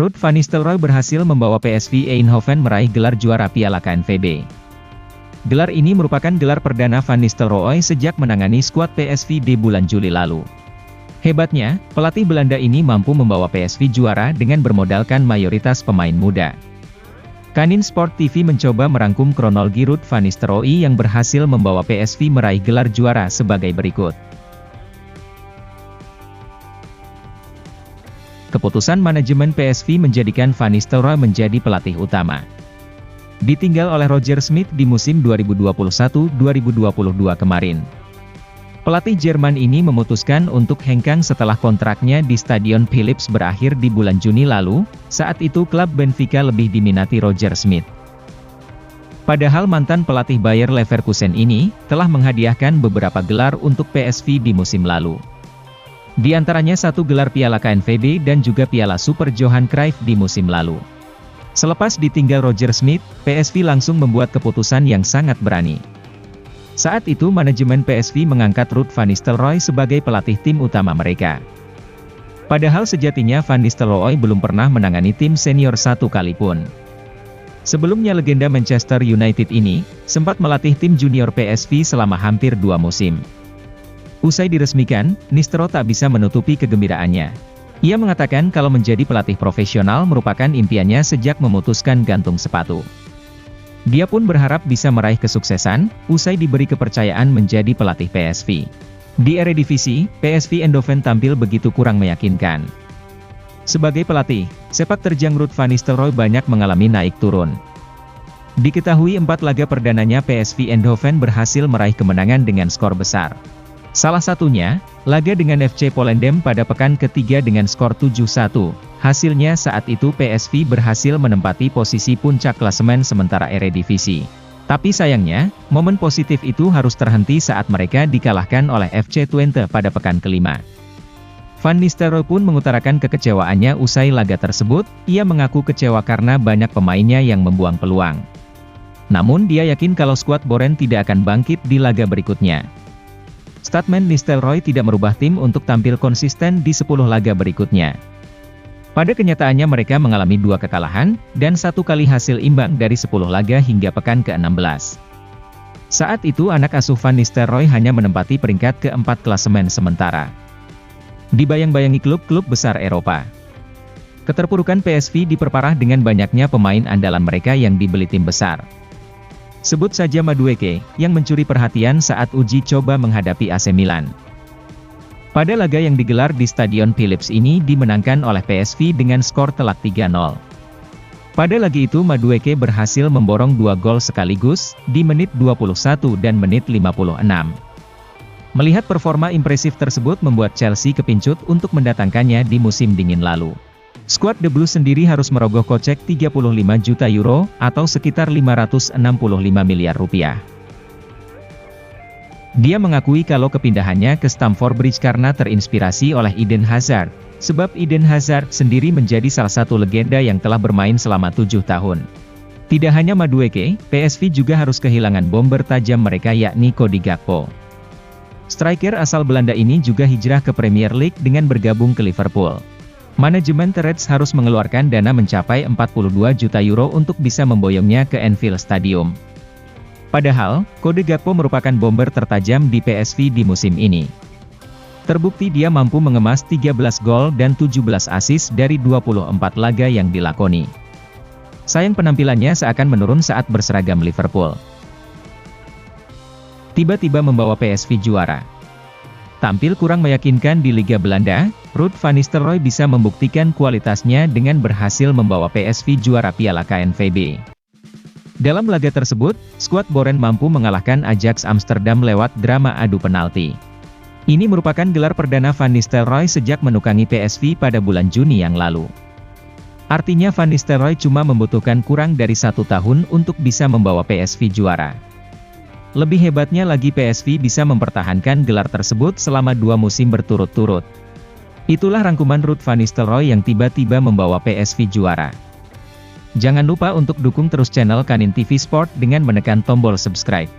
Ruud van Nistelrooy berhasil membawa PSV Eindhoven meraih gelar juara Piala KNVB. Gelar ini merupakan gelar perdana Van Nistelrooy sejak menangani skuad PSV di bulan Juli lalu. Hebatnya, pelatih Belanda ini mampu membawa PSV juara dengan bermodalkan mayoritas pemain muda. Kanin Sport TV mencoba merangkum kronologi Ruud van Nistelrooy yang berhasil membawa PSV meraih gelar juara sebagai berikut. Keputusan manajemen PSV menjadikan Van Nistelrooy menjadi pelatih utama. Ditinggal oleh Roger Smith di musim 2021-2022 kemarin. Pelatih Jerman ini memutuskan untuk hengkang setelah kontraknya di Stadion Philips berakhir di bulan Juni lalu, saat itu klub Benfica lebih diminati Roger Smith. Padahal mantan pelatih Bayer Leverkusen ini, telah menghadiahkan beberapa gelar untuk PSV di musim lalu. Di antaranya 1 gelar Piala KNVB dan juga Piala Super Johan Cruyff di musim lalu. Selepas ditinggal Roger Smith, PSV langsung membuat keputusan yang sangat berani. Saat itu manajemen PSV mengangkat Ruud van Nistelrooy sebagai pelatih tim utama mereka. Padahal sejatinya Van Nistelrooy belum pernah menangani tim senior satu kali pun. Sebelumnya legenda Manchester United ini, sempat melatih tim junior PSV selama hampir 2 musim. Usai diresmikan, Nistelrooy tak bisa menutupi kegembiraannya. Ia mengatakan kalau menjadi pelatih profesional merupakan impiannya sejak memutuskan gantung sepatu. Dia pun berharap bisa meraih kesuksesan, usai diberi kepercayaan menjadi pelatih PSV. Di Eredivisie, PSV Eindhoven tampil begitu kurang meyakinkan. Sebagai pelatih, sepak terjang Ruud van Nistelrooy banyak mengalami naik turun. Diketahui 4 laga perdananya PSV Eindhoven berhasil meraih kemenangan dengan skor besar. Salah satunya, laga dengan FC Volendam pada pekan ketiga dengan skor 7-1. Hasilnya saat itu PSV berhasil menempati posisi puncak klasemen sementara Eredivisie. Tapi sayangnya, momen positif itu harus terhenti saat mereka dikalahkan oleh FC Twente pada pekan kelima. Van Nistelrooy pun mengutarakan kekecewaannya usai laga tersebut. Ia mengaku kecewa karena banyak pemainnya yang membuang peluang. Namun dia yakin kalau skuad Boren tidak akan bangkit di laga berikutnya. Statement Nistelrooy tidak merubah tim untuk tampil konsisten di 10 laga berikutnya. Pada kenyataannya mereka mengalami 2 kekalahan, dan 1 kali hasil imbang dari 10 laga hingga pekan ke-16. Saat itu anak asuh Van Nistelrooy hanya menempati peringkat ke-4 klasemen sementara. Dibayang-bayangi klub-klub besar Eropa. Keterpurukan PSV diperparah dengan banyaknya pemain andalan mereka yang dibeli tim besar. Sebut saja Madueke, yang mencuri perhatian saat uji coba menghadapi AC Milan. Pada laga yang digelar di Stadion Philips ini dimenangkan oleh PSV dengan skor telak 3-0. Pada laga itu Madueke berhasil memborong 2 gol sekaligus, di menit 21 dan menit 56. Melihat performa impresif tersebut membuat Chelsea kepincut untuk mendatangkannya di musim dingin lalu. Skuad The Blues sendiri harus merogoh kocek 35 juta euro, atau sekitar 565 miliar rupiah. Dia mengakui kalau kepindahannya ke Stamford Bridge karena terinspirasi oleh Eden Hazard, sebab Eden Hazard sendiri menjadi salah satu legenda yang telah bermain selama 7 tahun. Tidak hanya Madueke, PSV juga harus kehilangan bomber tajam mereka yakni Cody Gakpo. Striker asal Belanda ini juga hijrah ke Premier League dengan bergabung ke Liverpool. Manajemen The Reds harus mengeluarkan dana mencapai 42 juta euro untuk bisa memboyongnya ke Anfield Stadium. Padahal, Cody Gakpo merupakan bomber tertajam di PSV di musim ini. Terbukti dia mampu mengemas 13 gol dan 17 assist dari 24 laga yang dilakoni. Sayang penampilannya seakan menurun saat berseragam Liverpool. Tiba-tiba membawa PSV juara. Tampil kurang meyakinkan di Liga Belanda, Ruud van Nistelrooy bisa membuktikan kualitasnya dengan berhasil membawa PSV juara Piala KNVB. Dalam laga tersebut, skuad Boren mampu mengalahkan Ajax Amsterdam lewat drama adu penalti. Ini merupakan gelar perdana Van Nistelrooy sejak menukangi PSV pada bulan Juni yang lalu. Artinya Van Nistelrooy cuma membutuhkan kurang dari 1 tahun untuk bisa membawa PSV juara. Lebih hebatnya lagi PSV bisa mempertahankan gelar tersebut selama 2 musim berturut-turut. Itulah rangkuman Ruud van Nistelrooy yang tiba-tiba membawa PSV juara. Jangan lupa untuk dukung terus channel Kanin TV Sport dengan menekan tombol subscribe.